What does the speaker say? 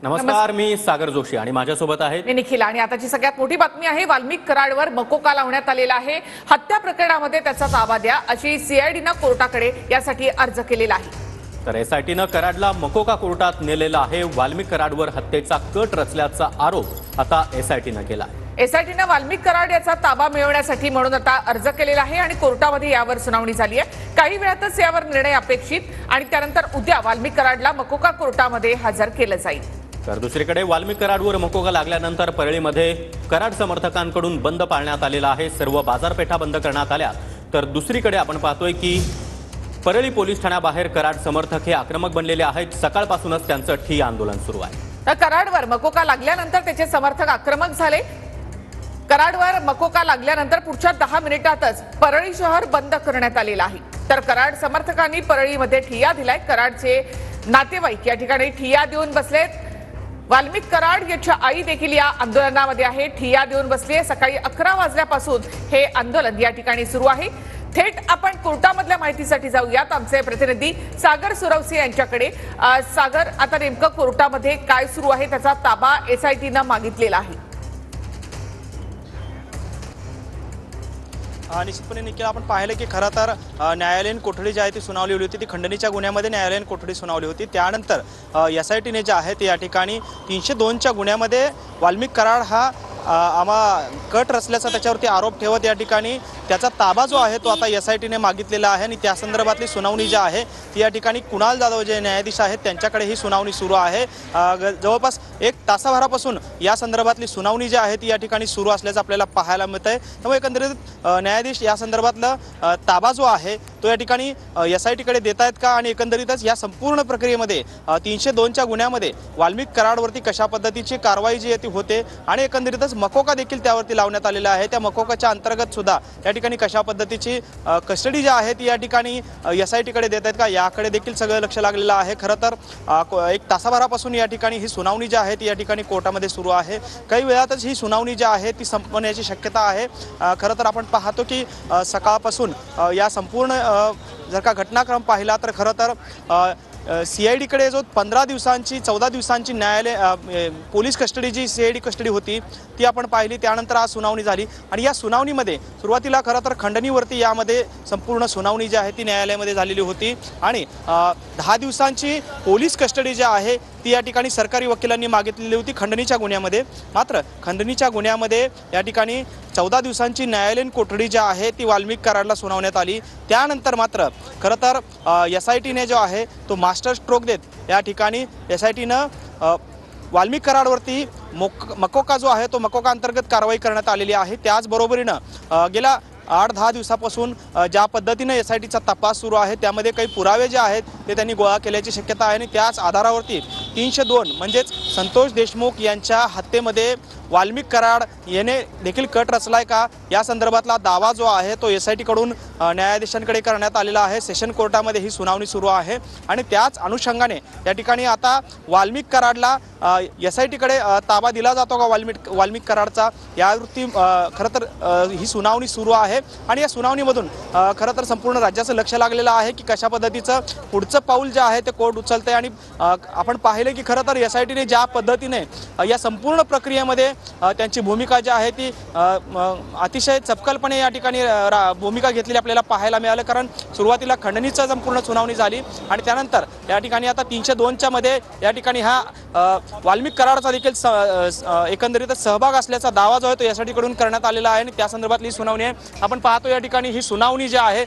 नमस्कार, मी सागर जोशी आणि माझ्यासोबत आहेत मी निखिल। आणि आताची सगळ्यात मोठी बातमी आहे, वाल्मिक कराडवर मकोका लावण्यात आलेला आहे। हत्या प्रकरणामध्ये त्याचा ताबा द्या अशी सीआयडीनं कोर्टाकडे यासाठी अर्ज केलेला आहे। तर एसआयटीनं कराडला मकोका कोर्टात नेलेला आहे। वाल्मिक कराडवर हत्येचा कट रचल्याचा आरोप आता एसआयटीनं केला आहे। एसआयटीनं वाल्मिक कराड याचा ताबा मिळवण्यासाठी म्हणून आता अर्ज केलेला आहे आणि कोर्टामध्ये यावर सुनावणी झाली आहे। काही वेळातच यावर निर्णय अपेक्षित आणि त्यानंतर उद्या वाल्मिक कराडला मकोका कोर्टामध्ये हजर केलं जाईल। तर दुसरीकडे वाल्मिक कराडवर मकोका लागल्यानंतर परळीमध्ये कराड समर्थकांकडून बंद पाळण्यात आलेला आहे। सर्व बाजारपेठा बंद करण्यात आल्या। तर दुसरीकडे आपण पाहतोय की परळी पोलीस ठाण्याबाहेर कराड समर्थक हे आक्रमक बनलेले आहेत। सकाळपासूनच त्यांचं ठिय्या आंदोलन सुरू आहे। तर कराडवर मकोका लागल्यानंतर त्याचे समर्थक आक्रमक झाले। कराडवर मकोका लागल्यानंतर पुढच्या 10 मिनिटातच परळी शहर बंद करण्यात आलेलं आहे। तर कराड समर्थकांनी परळीमध्ये ठिय्या दिलाय। कराडचे नातेवाईक या ठिकाणी ठिय्या देऊन बसलेत। वाल्मिक कराड याच्या आई देखील या आंदोलनामध्ये आहे, ठिय्या देऊन बसली। सकाळी 11 वाजल्यापासून हे आंदोलन या ठिकाणी सुरू आहे। थेट आपण कोर्टामधल्या माहितीसाठी जाऊयात आमचे प्रतिनिधी सागर सुरवसे यांच्याकडे। सागर, आता नेमकं कोर्टामध्ये काय सुरू आहे? त्याचा ताबा एसआयटीनं मागितलेला आहे। निश्चितपणे निखिल, आपण पाहिलं की खरं तर न्यायालयीन कोठडी जी आहे ती सुनावली होती, ती खंडणीच्या गुन्ह्यामध्ये न्यायालयीन कोठडी सुनावली होती। त्यानंतर एसआयटीने जे आहे ते या ठिकाणी 302च्या गुन्ह्यामध्ये वाल्मिक कराड हा कट रचल्याचा त्याच्यावरती आरोप ठेवत या ठिकाणी त्याचा ताबा जो आहे तो आता एसआयटीने मागितलेला आहे आणि त्या संदर्भातली सुनावणी जी आहे ती या ठिकाणी कुणाल जाधव जे न्यायाधीश आहेत त्यांच्याकडे ही सुनावणी सुरू आहे। जवळपास 1 तासाभरापासून या संदर्भातली सुनावणी जी आहे ती या ठिकाणी सुरू असल्याचं आपल्याला पाहायला मिळतंय। त्यामुळे एकंदरीत न्यायाधीश या संदर्भातला ताबा जो आहे तो या ठिकाणी एसआयटीकडे देत आहेत का आणि एकंदरीतच या संपूर्ण प्रक्रियेमध्ये 302च्या गुन्ह्यामध्ये वाल्मिक कराडवरती कशा पद्धतीची कारवाई जी आहे ती होते आणि एकंदरीतच मकोका देखील त्यावरती लावण्यात आलेला आहे। त्या मकोकाच्या अंतर्गत सुद्धा या ठिकाणी कशा पद्धतीची कस्टडी जी आहे ती या ठिकाणी एसआयटीकडे देत आहेत का याकडे देखील सगळं लक्ष लागलेलं आहे। खरं तर 1 तासाभरापासून या ठिकाणी ही सुनावणी जी आहे ती या ठिकाणी कोर्टामध्ये सुरू आहे। काही वेळातच ही सुनावणी जी आहे ती संपण्याची शक्यता आहे। खरं तर आपण पाहतो की सकाळपासून या संपूर्ण जर का घटनाक्रम पाहिला तर खरं तर सीआयडीकडे जो 15 दिवसांची 14 दिवसांची न्यायालय पोलीस कस्टडी जी सीआयडी कस्टडी होती ती आपण पाहिली। त्यानंतर आज सुनावणी झाली आणि या सुनावणीमध्ये सुरुवातीला खरं तर खंडणीवरती यामध्ये संपूर्ण सुनावणी जी आहे ती न्यायालयामध्ये झालेली होती आणि 10 दिवसांची पोलीस कस्टडी जी आहे ती या ठिकाणी सरकारी वकिलांनी मागितलेली होती खंडणीच्या गुन्ह्यामध्ये। मात्र खंडणीच्या गुन्ह्यामध्ये या ठिकाणी 14 दिवसांची न्यायालयीन कोठडी जी आहे ती वाल्मिक कराडला सुनावण्यात आली। त्यानंतर मात्र खरं तर एसआयटीने जो आहे तो मास्टर स्ट्रोक देत या ठिकाणी एसआयटीनं वाल्मिक कराडवरती मकोका जो आहे तो मकोका अंतर्गत कारवाई करण्यात आलेली आहे। त्याचबरोबरीनं गेल्या 8-10 दिवसापासून ज्या पद्धतीने एसआयटीचा तपास सुरू आहे त्यामध्ये काही पुरावे जे आहेत ते त्यांनी गोळा केल्याची शक्यता आहे आणि त्याच आधारावरती 302 म्हणजेच संतोष देशमुख यांच्या हत्येमध्ये वाल्मिक कराड याने देखील कट रचलाय का या संदर्भातला दावा जो आहे तो एसआयटीकडून न्यायाधीशांकडे करण्यात आलेला आहे। सेशन कोर्टामध्ये ही सुनावणी सुरू आहे आणि त्याच अनुषंगाने या ठिकाणी आता वाल्मिक कराडला एसआयटीकडे ताबा दिला जातो का वाल्मिक कराडचा यावरती खरं तर ही सुनावणी सुरू आहे आणि या सुनावणीमधून खरं तर संपूर्ण राज्याचं लक्ष लागलेलं आहे की कशा पद्धतीचं पुढचं पाऊल जे आहे ते कोर्ट उचलते आणि आपण पाहिलं की खरं तर एसआयटीने ज्या पद्धतीने या संपूर्ण प्रक्रियेमध्ये त्यांची भूमिका जी आहे ती अतिशय चपकलपणे या ठिकाणी भूमिका घेतलेली आपल्याला पाहायला मिळालं। कारण सुरुवातीला खंडणीचा संपूर्ण सुनावणी झाली आणि त्यानंतर या ठिकाणी आता 302च्या मध्ये या ठिकाणी हा वाल्मिक कराडचा देखील एकंदरीतच सहभाग असल्याचा दावा जो आहे तो एसआयटीकडून करण्यात आलेला आहे आणि त्या संदर्भातली सुनावणी आहे। आपण पाहतो या ठिकाणी ही सुनावणी जी आहे